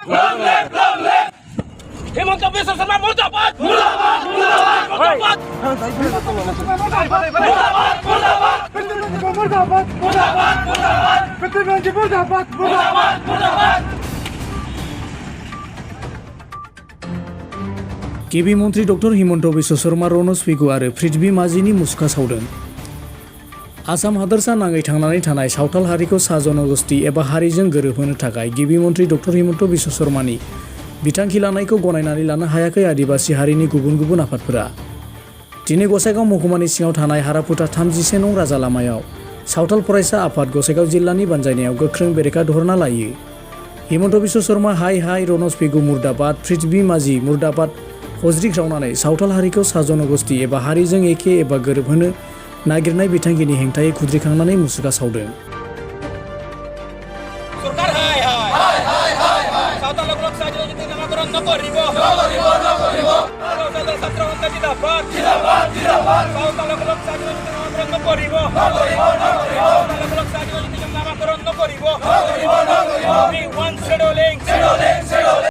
Long live, long live. Himanta Biswa Sarma murdabad, murdabad, murdabad, murdabad. Murdabad, murdabad, murdabad, murdabad, murdabad. KB मन्त्री doctor Himanta Biswa Sharma रनज Pegu आरो पृथ्वी माझीनि मुसुखा सावदों। आसाम हादोरसा नाङै थांनानै थानाय सावथाल हारिखौ सा जनगोष्ठी एबा हारिजों गोरोबहोनो थाखाय गिबि मन्त्री डक्टर हिमन्त बिश्व शर्मानि बिथांखि लानायखौ गनायनानै लानो हायाखै आदिबासि हारिनि गुबुन गुबुन आफादफोरा। दिनै गसाइगाव महकुमानि सिङाव थानाय हाराफुटा 33 नं राजा लामायाव सावथाल फरायसा आफाद गसाइगाव जिल्लानि बानजायनायाव गोख्रों बेरेखा धरना लायो। हिमन्त बिश्व शर्मा हाय हाय, रनज पेगु मुर्दाबाद, पृथ्वी माझी मुर्दाबाद हज्रिख्रावनानै सावथाल हारिखौ सा जनगोष्ठी एबा हारिजों एखे एबा गोरोबहोनो नागिरनाय बिथांखिनि हेंथायै खुद्रिखांनानै मुसुखा सावदों। सरकार हाय हाय हाय हाय हाय हाय सावथाल लोक साजो जिते नामकरण नकरिब नकरिब नकरिब सावथाल ছাত্র হত্যা জিন্দাবাদ জিন্দাবাদ জিন্দাবাদ সাवथाल लोक साजो जिते नामकरण नकरिब नकरिब नकरिब सावथाल लोक साजो जिते नामकरण नकरिब नकरिब नकरिब we want scheduling scheduling scheduling